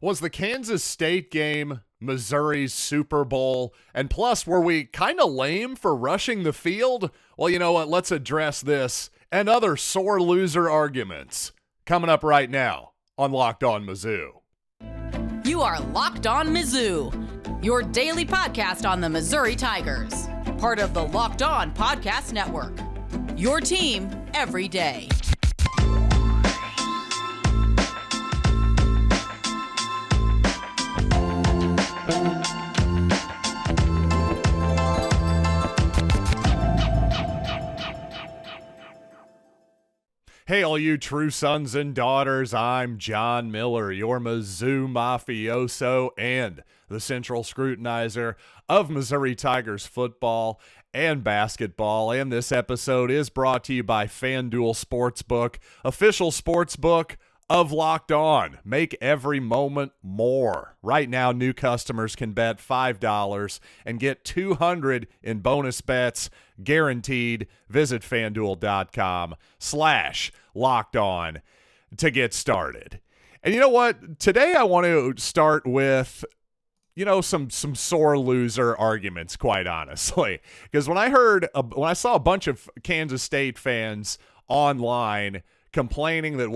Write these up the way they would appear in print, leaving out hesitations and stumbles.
Was the Kansas State game Missouri's Super Bowl? And plus, were we kind of lame for rushing the field? Well, you know what? Let's address this and other sore loser arguments coming up right now on Locked On Mizzou. You are Locked On Mizzou, your daily podcast on the Missouri Tigers, part of the Locked On Podcast Network, your team every day. Hey, all you true sons and daughters, I'm John Miller, your Mizzou mafioso and the central scrutinizer of Missouri Tigers football and basketball. And this episode is brought to you by FanDuel Sportsbook, official sportsbook of Locked On. Make every moment more. Right now, new customers can bet $5 and get $200 in bonus bets guaranteed. Visit FanDuel.com/LockedOn to get started. And you know what? Today I want to start with, some sore loser arguments, quite honestly. Because when I saw a bunch of Kansas State fans online complaining that,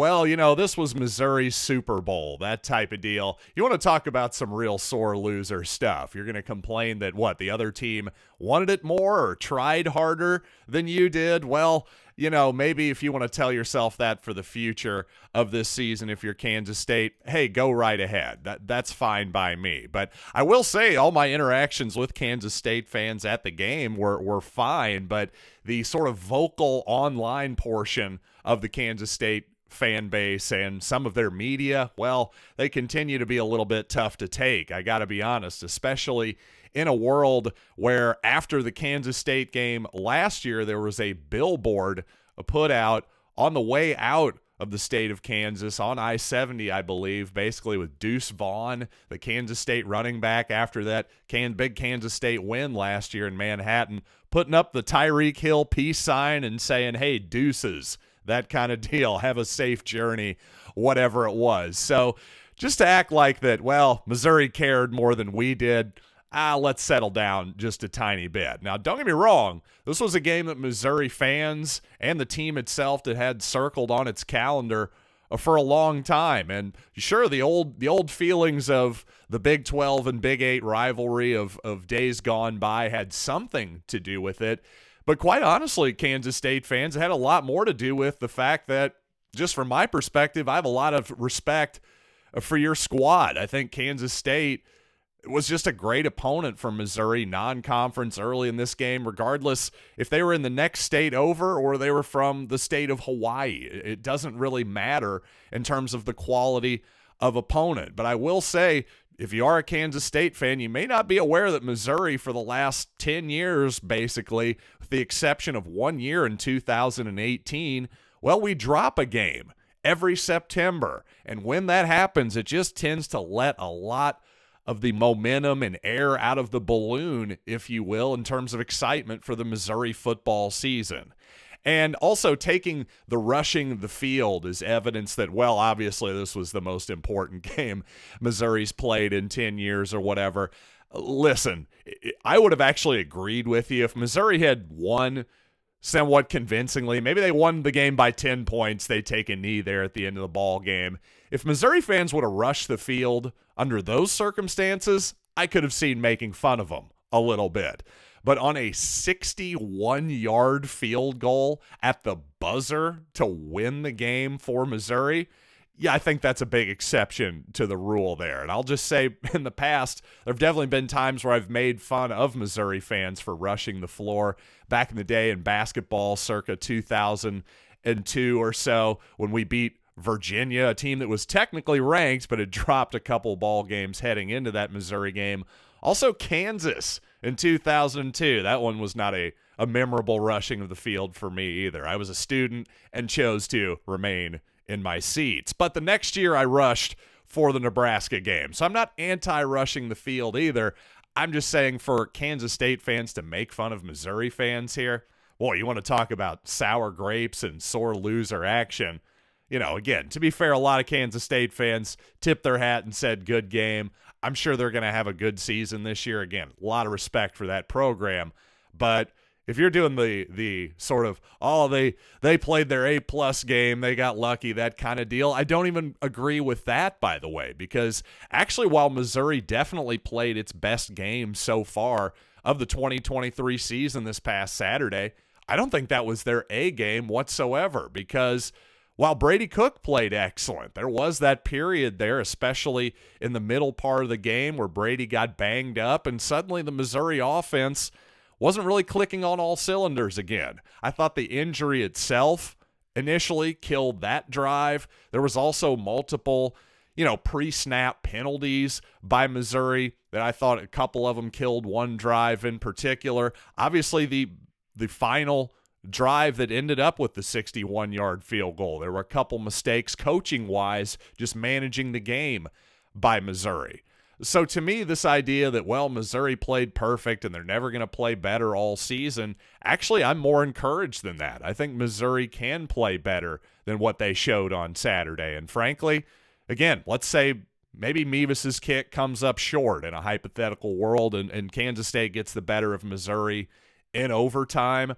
this was Missouri's Super Bowl, that type of deal. You want to talk about some real sore loser stuff. You're going to complain that, the other team wanted it more or tried harder than you did. Well, maybe if you want to tell yourself that for the future of this season, if you're Kansas State, hey, go right ahead. That's fine by me. But I will say all my interactions with Kansas State fans at the game were fine, but the sort of vocal online portion of the Kansas State fan base and some of their media, well, they continue to be a little bit tough to take. I got to be honest, especially in a world where after the Kansas State game last year, there was a billboard put out on the way out of the state of Kansas on I-70, I believe, basically with Deuce Vaughn, the Kansas State running back after that big Kansas State win last year in Manhattan, putting up the Tyreek Hill peace sign and saying, hey, deuces, that kind of deal. Have a safe journey, whatever it was. So just to act like that, Missouri cared more than we did, let's settle down just a tiny bit. Now, don't get me wrong. This was a game that Missouri fans and the team itself that had circled on its calendar for a long time. And sure, the old feelings of the Big 12 and Big 8 rivalry of days gone by had something to do with it. But quite honestly, Kansas State fans, it had a lot more to do with the fact that, just from my perspective, I have a lot of respect for your squad. I think Kansas State was just a great opponent for Missouri, non-conference early in this game, regardless if they were in the next state over or they were from the state of Hawaii. It doesn't really matter in terms of the quality of opponent. But I will say, if you are a Kansas State fan, you may not be aware that Missouri for the last 10 years, basically, with the exception of 1 year in 2018, we drop a game every September. And when that happens, it just tends to let a lot of the momentum and air out of the balloon, if you will, in terms of excitement for the Missouri football season. And also taking the rushing the field is evidence that, obviously this was the most important game Missouri's played in 10 years or whatever. Listen, I would have actually agreed with you if Missouri had won somewhat convincingly. Maybe they won the game by 10 points. They take a knee there at the end of the ball game. If Missouri fans would have rushed the field under those circumstances, I could have seen making fun of them a little bit. But on a 61-yard field goal at the buzzer to win the game for Missouri, I think that's a big exception to the rule there. And I'll just say, in the past, there have definitely been times where I've made fun of Missouri fans for rushing the floor. Back in the day in basketball, circa 2002 or so, when we beat Virginia, a team that was technically ranked but had dropped a couple ball games heading into that Missouri game. Also Kansas in 2002. That one was not a memorable rushing of the field for me either. I was a student and chose to remain in my seats. But the next year I rushed for the Nebraska game. So I'm not anti-rushing the field either. I'm just saying, for Kansas State fans to make fun of Missouri fans here, boy, you want to talk about sour grapes and sore loser action. again, to be fair, a lot of Kansas State fans tipped their hat and said good game. I'm sure they're going to have a good season this year. Again, a lot of respect for that program. But if you're doing the sort of, they played their A+ game, they got lucky, that kind of deal, I don't even agree with that, by the way, because actually while Missouri definitely played its best game so far of the 2023 season this past Saturday, I don't think that was their A game whatsoever, because while Brady Cook played excellent, there was that period there, especially in the middle part of the game where Brady got banged up, and suddenly the Missouri offense wasn't really clicking on all cylinders again. I thought the injury itself initially killed that drive. There was also multiple, pre-snap penalties by Missouri that I thought a couple of them killed one drive in particular. Obviously, the final drive that ended up with the 61-yard field goal, there were a couple mistakes coaching-wise, just managing the game by Missouri. So to me, this idea that, Missouri played perfect and they're never going to play better all season, actually, I'm more encouraged than that. I think Missouri can play better than what they showed on Saturday. And frankly, again, let's say maybe Mevis's kick comes up short in a hypothetical world and Kansas State gets the better of Missouri in overtime.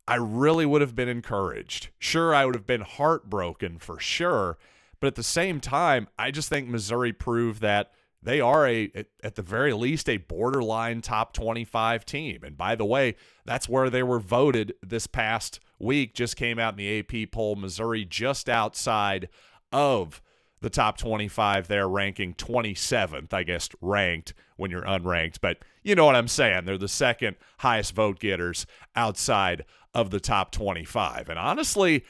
I really would have been encouraged. Sure, I would have been heartbroken for sure. But at the same time, I just think Missouri proved that they are, at the very least, a borderline top 25 team. And by the way, that's where they were voted this past week. Just came out in the AP poll. Missouri just outside of the top 25 there, ranking 27th, I guess, ranked when you're unranked. But you know what I'm saying. They're the second highest vote getters outside of the top 25. And honestly,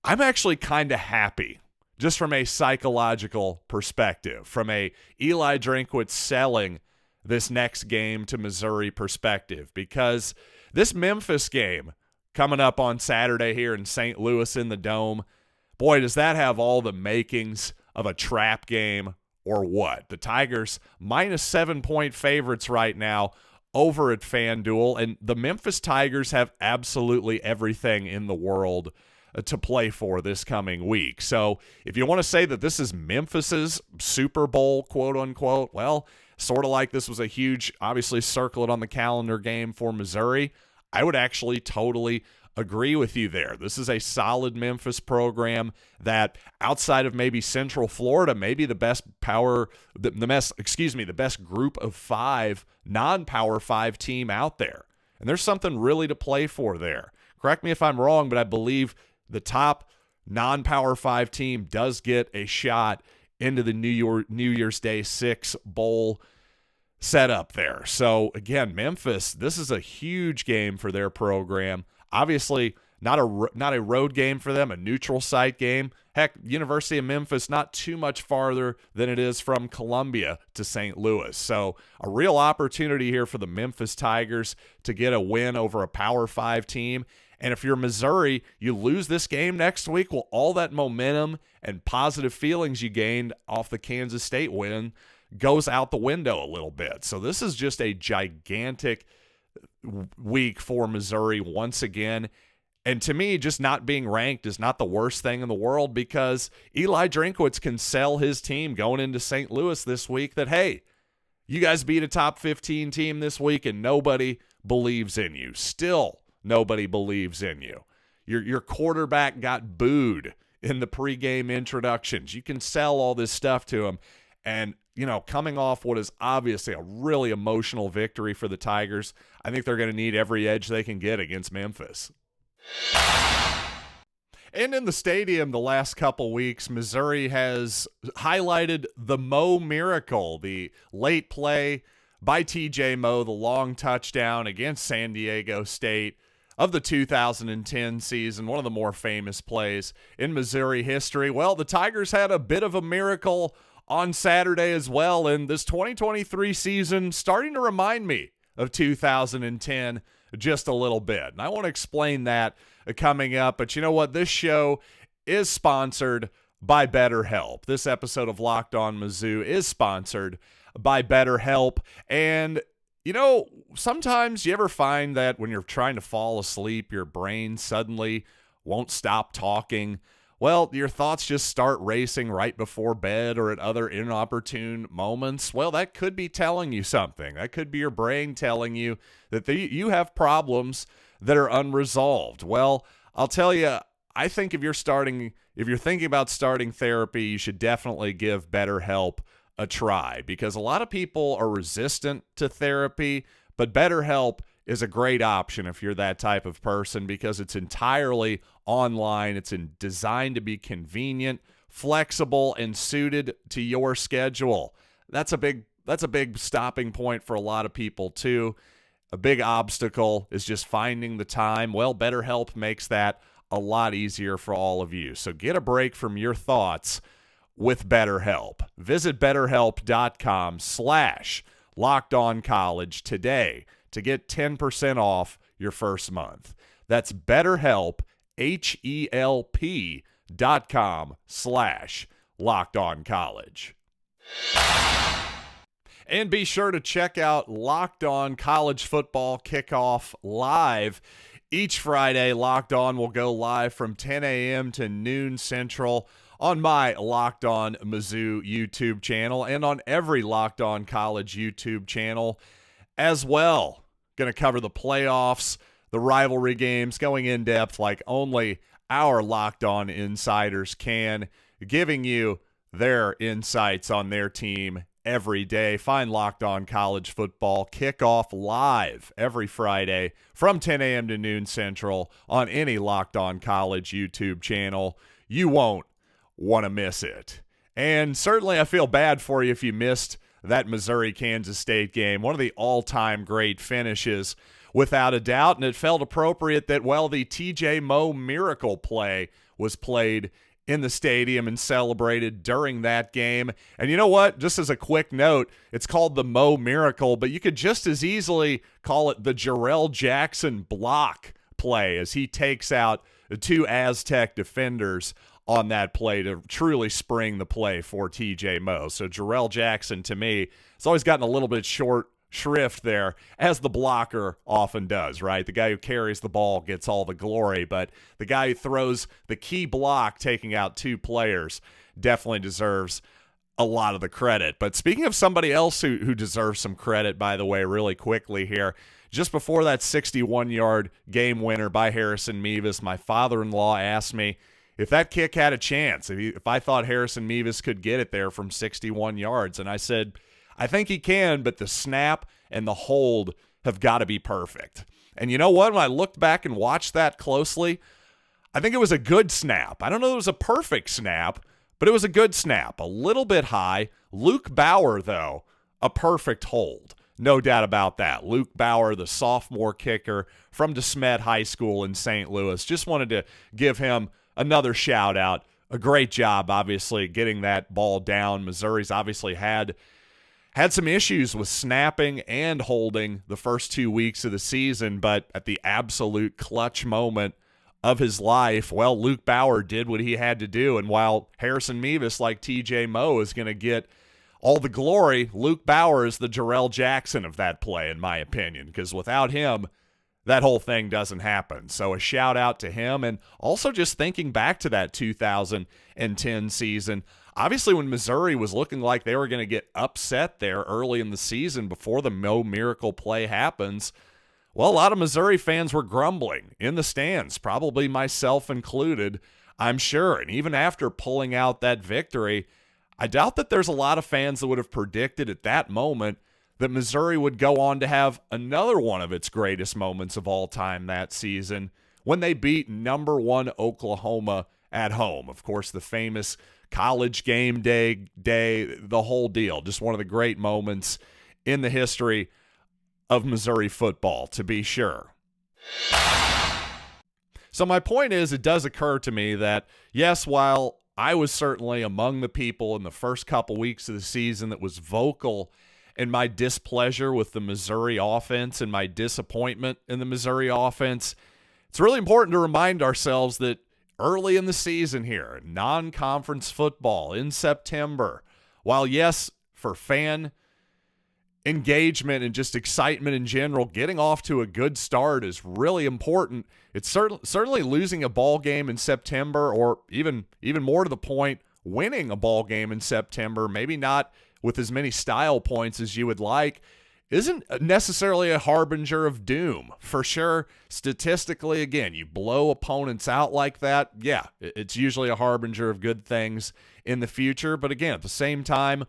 I'm actually kind of happy, just from a psychological perspective, from a Eli Drinkwitz selling this next game to Missouri perspective, because this Memphis game coming up on Saturday here in St. Louis in the Dome, boy, does that have all the makings of a trap game or what? The Tigers minus 7-point favorites right now over at FanDuel, and the Memphis Tigers have absolutely everything in the world to play for this coming week. So if you want to say that this is Memphis's Super Bowl, quote unquote, sort of like this was a huge, obviously circle it on the calendar game for Missouri, I would actually totally agree with you there. This is a solid Memphis program that outside of maybe Central Florida, maybe the best the best group of 5 non-Power 5 team out there. And there's something really to play for there. Correct me if I'm wrong, but I believe the top non-Power 5 team does get a shot into the New Year's Day 6 bowl setup there. So again, Memphis, this is a huge game for their program. Obviously, not a road game for them, a neutral site game. Heck, University of Memphis not too much farther than it is from Columbia to St. Louis. So a real opportunity here for the Memphis Tigers to get a win over a Power 5 team. And if you're Missouri, you lose this game next week, well, all that momentum and positive feelings you gained off the Kansas State win goes out the window a little bit. So this is just a gigantic week for Missouri once again. And to me, just not being ranked is not the worst thing in the world, because Eli Drinkwitz can sell his team going into St. Louis this week that, hey, you guys beat a top 15 team this week and nobody believes in you. Still, nobody believes in you. Your quarterback got booed in the pregame introductions. You can sell all this stuff to him. And, coming off what is obviously a really emotional victory for the Tigers, I think they're going to need every edge they can get against Memphis. And in the stadium the last couple weeks, Missouri has highlighted the Moe Miracle, the late play by TJ Moe, the long touchdown against San Diego State of the 2010 season, one of the more famous plays in Missouri history. Well, the Tigers had a bit of a miracle on Saturday as well, and this 2023 season starting to remind me of 2010 just a little bit. And I want to explain that coming up, but you know what? This show is sponsored by BetterHelp. This episode of Locked On Mizzou is sponsored by BetterHelp. And sometimes you ever find that when you're trying to fall asleep, your brain suddenly won't stop talking? well, your thoughts just start racing right before bed or at other inopportune moments, well, that could be telling you something. That could be your brain telling you that you have problems that are unresolved. Well, I'll tell you, I think if you're thinking about starting therapy, you should definitely give BetterHelp a try, because a lot of people are resistant to therapy, but BetterHelp is a great option if you're that type of person, because it's entirely online. It's designed to be convenient, flexible, and suited to your schedule. That's a big stopping point for a lot of people too. A big obstacle is just finding the time. Well, BetterHelp makes that a lot easier for all of you. So get a break from your thoughts with BetterHelp. Visit BetterHelp.com/LockedOnCollege today to get 10% off your first month. That's BetterHelp, HELP.com/LockedOnCollege. And be sure to check out Locked On College Football Kickoff Live. Each Friday, Locked On will go live from 10 a.m. to noon Central on my Locked On Mizzou YouTube channel and on every Locked On College YouTube channel as well. Going to cover the playoffs, the rivalry games, going in depth like only our Locked On insiders can, giving you their insights on their team every day. Find Locked On College Football Kickoff Live every Friday from 10 a.m. to noon Central on any Locked On College YouTube channel. You won't want to miss it. And certainly I feel bad for you if you missed that Missouri-Kansas State game, one of the all-time great finishes without a doubt, and it felt appropriate that, well, the TJ Moe Miracle play was played in the stadium and celebrated during that game. And you know what? Just as a quick note, it's called the Moe Miracle, but you could just as easily call it the Jerrell Jackson block play, as he takes out the two Aztec defenders on that play to truly spring the play for TJ Moe. So Jerrell Jackson, to me, has always gotten a little bit short shrift there, as the blocker often does, right? The guy who carries the ball gets all the glory, but the guy who throws the key block, taking out two players, definitely deserves a lot of the credit. But speaking of somebody else who deserves some credit, by the way, really quickly here, just before that 61-yard game winner by Harrison Mevis, my father-in-law asked me if that kick had a chance, if I thought Harrison Mevis could get it there from 61 yards. And I said, I think he can, but the snap and the hold have got to be perfect. And you know what? When I looked back and watched that closely, I think it was a good snap. I don't know if it was a perfect snap, but it was a good snap. A little bit high. Luke Bauer, though, a perfect hold. No doubt about that. Luke Bauer, the sophomore kicker from DeSmet High School in St. Louis. Just wanted to give him another shout out. A great job, obviously, getting that ball down. Missouri's obviously had some issues with snapping and holding the first 2 weeks of the season, but at the absolute clutch moment of his life, well, Luke Bauer did what he had to do. And while Harrison Mevis, like TJ Moe, is going to get all the glory, Luke Bauer is the Jerrell Jackson of that play, in my opinion, because without him, that whole thing doesn't happen. So a shout out to him. And also just thinking back to that 2010 season, obviously when Missouri was looking like they were going to get upset there early in the season before the Moe Miracle play happens, well, a lot of Missouri fans were grumbling in the stands, probably myself included, I'm sure. And even after pulling out that victory, I doubt that there's a lot of fans that would have predicted at that moment that Missouri would go on to have another one of its greatest moments of all time that season when they beat number 1 Oklahoma at home. Of course, the famous College game day, the whole deal. Just one of the great moments in the history of Missouri football, to be sure. So my point is, it does occur to me that, yes, while I was certainly among the people in the first couple weeks of the season that was vocal in my displeasure with the Missouri offense and my disappointment in the Missouri offense, it's really important to remind ourselves that early in the season here, non-conference football in September, while yes, for fan engagement and just excitement in general, getting off to a good start is really important. It's certainly losing a ball game in September, or even more to the point, winning a ball game in September, maybe not with as many style points as you would like, isn't necessarily a harbinger of doom. For sure, statistically, again, you blow opponents out like that, yeah, it's usually a harbinger of good things in the future. But again, at the same time,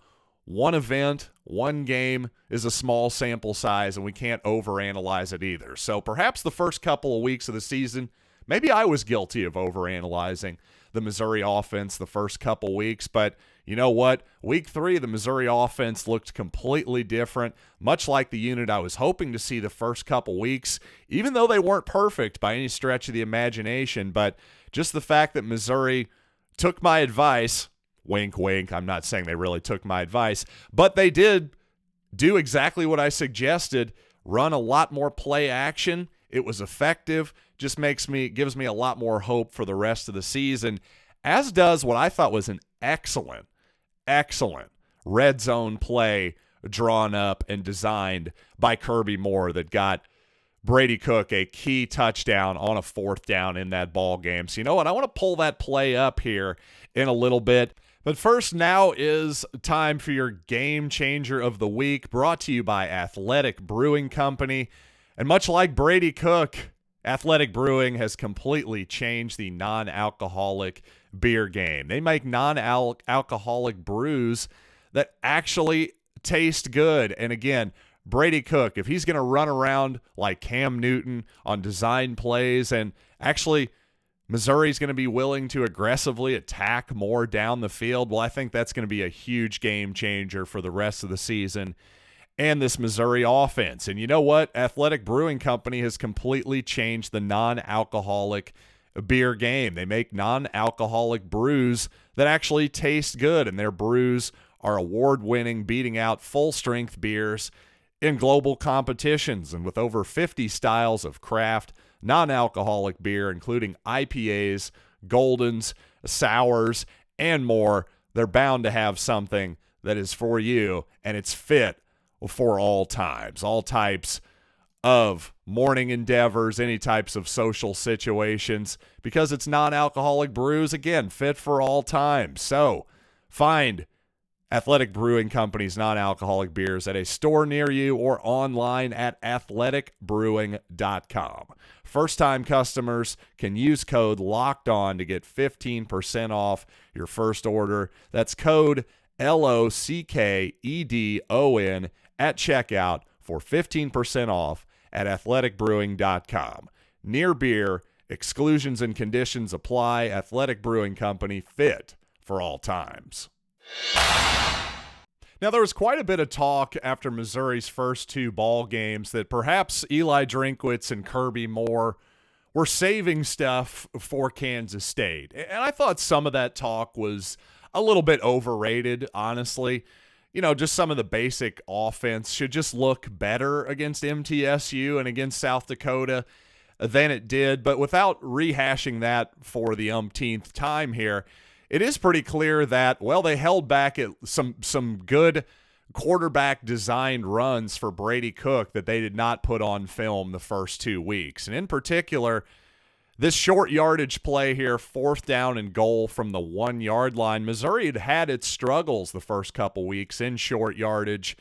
one event, one game is a small sample size, and we can't overanalyze it either. So perhaps the first couple of weeks of the season, maybe I was guilty of overanalyzing the Missouri offense the first couple weeks, but you know what? Week 3, the Missouri offense looked completely different, much like the unit I was hoping to see the first couple weeks, even though they weren't perfect by any stretch of the imagination. But just the fact that Missouri took my advice, wink, wink, I'm not saying they really took my advice, but they did do exactly what I suggested, run a lot more play action. It was effective, just gives me a lot more hope for the rest of the season, as does what I thought was an excellent red zone play drawn up and designed by Kirby Moore that got Brady Cook a key touchdown on a 4th down in that ball game. So you know what? I want to pull that play up here in a little bit. But first, now is time for your game changer of the week, brought to you by Athletic Brewing Company. And much like Brady Cook, Athletic Brewing has completely changed the non-alcoholic beer game. They make non-alcoholic brews that actually taste good. And again, Brady Cook, if he's going to run around like Cam Newton on design plays, and actually Missouri's going to be willing to aggressively attack more down the field, well, I think that's going to be a huge game changer for the rest of the season and this Missouri offense. And you know what? Athletic Brewing Company has completely changed the non-alcoholic beer game. They make non-alcoholic brews that actually taste good, and their brews are award-winning, beating out full-strength beers in global competitions. And with over 50 styles of craft non-alcoholic beer, including IPAs, Goldens, sours, and more, they're bound to have something that is for you, and it's fit for all times, all types of morning endeavors, any types of social situations, because it's non-alcoholic brews, again, fit for all times. So find Athletic Brewing Company's non-alcoholic beers at a store near you or online at athleticbrewing.com. First-time customers can use code LOCKEDON to get 15% off your first order. That's code LOCKEDON at checkout for 15% off at athleticbrewing.com. Near beer, exclusions and conditions apply. Athletic Brewing Company, fit for all times. Now, there was quite a bit of talk after Missouri's first 2 ball games that perhaps Eli Drinkwitz and Kirby Moore were saving stuff for Kansas State. And I thought some of that talk was a little bit overrated, honestly. You know, just some of the basic offense should just look better against MTSU and against South Dakota than it did. But without rehashing that for the umpteenth time here, it is pretty clear that, well, they held back at some good quarterback-designed runs for Brady Cook that they did not put on film the first 2 weeks. And in particular, this short yardage play here, 4th down and goal from the 1-yard line. Missouri had had its struggles the first couple weeks in short yardage.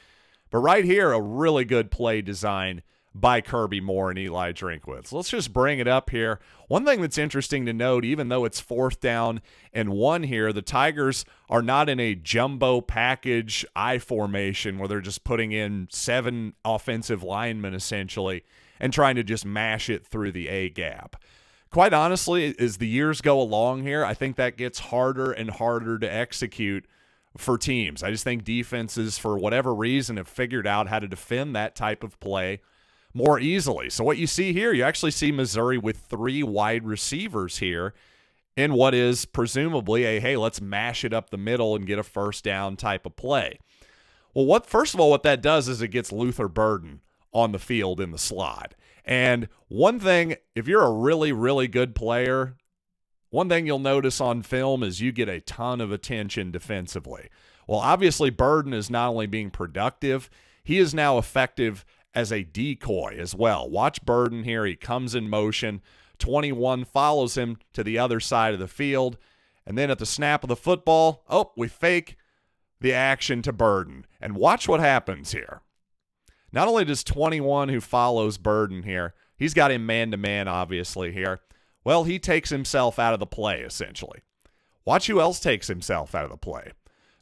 But right here, a really good play design by Kirby Moore and Eli Drinkwitz. Let's just bring it up here. One thing that's interesting to note, even though it's 4th down and 1 here, the Tigers are not in a jumbo package I formation where they're just putting in 7 offensive linemen essentially and trying to just mash it through the A gap. Quite honestly, as the years go along here, I think that gets harder and harder to execute for teams. I just think defenses, for whatever reason, have figured out how to defend that type of play more easily. So what you see here, you actually see Missouri with 3 wide receivers here in what is presumably a, hey, let's mash it up the middle and get a first down type of play. Well, first of all, what that does is it gets Luther Burden on the field in the slot. And one thing, if you're a really, really good player, one thing you'll notice on film is you get a ton of attention defensively. Well, obviously, Burden is not only being productive, he is now effective as a decoy as well. Watch Burden here. He comes in motion. 21 follows him to the other side of the field. And then at the snap of the football, we fake the action to Burden. And watch what happens here. Not only does 21, who follows Burden here, he's got him man-to-man, obviously, here. Well, he takes himself out of the play, essentially. Watch who else takes himself out of the play.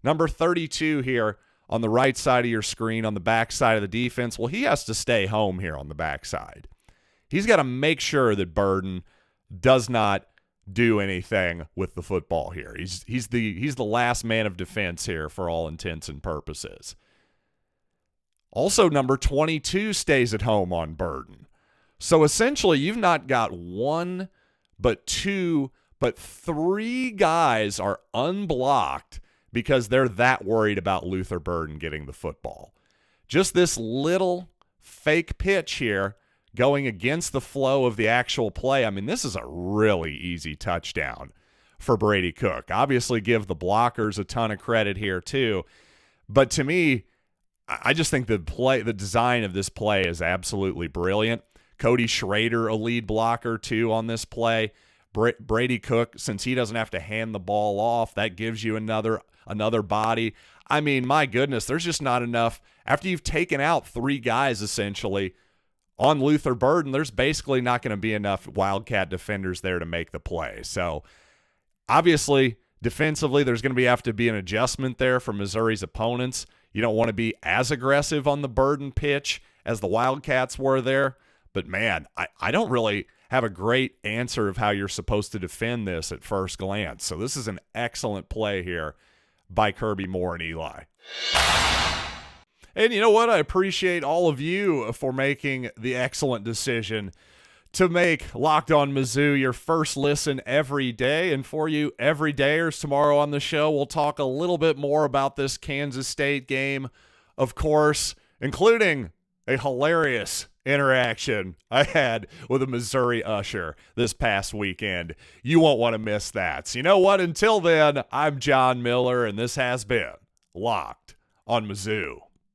Number 32 here on the right side of your screen, on the back side of the defense. Well, he has to stay home here on the backside. He's got to make sure that Burden does not do anything with the football here. He's the last man of defense here for all intents and purposes. Also, number 22 stays at home on Burden. So essentially, you've not got one, but two, but three guys are unblocked because they're that worried about Luther Burden getting the football. Just this little fake pitch here going against the flow of the actual play. I mean, this is a really easy touchdown for Brady Cook. Obviously, give the blockers a ton of credit here too. But to me, I just think the design of this play is absolutely brilliant. Cody Schrader, a lead blocker too on this play. Brady Cook, since he doesn't have to hand the ball off, that gives you another body. I mean, my goodness, there's just not enough. After you've taken out three guys, essentially, on Luther Burden, there's basically not going to be enough Wildcat defenders there to make the play. So, obviously, defensively, there's going to have to be an adjustment there for Missouri's opponents. You don't want to be as aggressive on the Burden pitch as the Wildcats were there. But, man, I don't really have a great answer of how you're supposed to defend this at first glance. So this is an excellent play here by Kirby Moore and Eli. And you know what? I appreciate all of you for making the excellent decision to make Locked On Mizzou your first listen every day. And for you everydayers, tomorrow on the show, we'll talk a little bit more about this Kansas State game, of course, including a hilarious interaction I had with a Missouri usher this past weekend. You won't want to miss that. So you know what? Until then, I'm John Miller, and this has been Locked on Mizzou.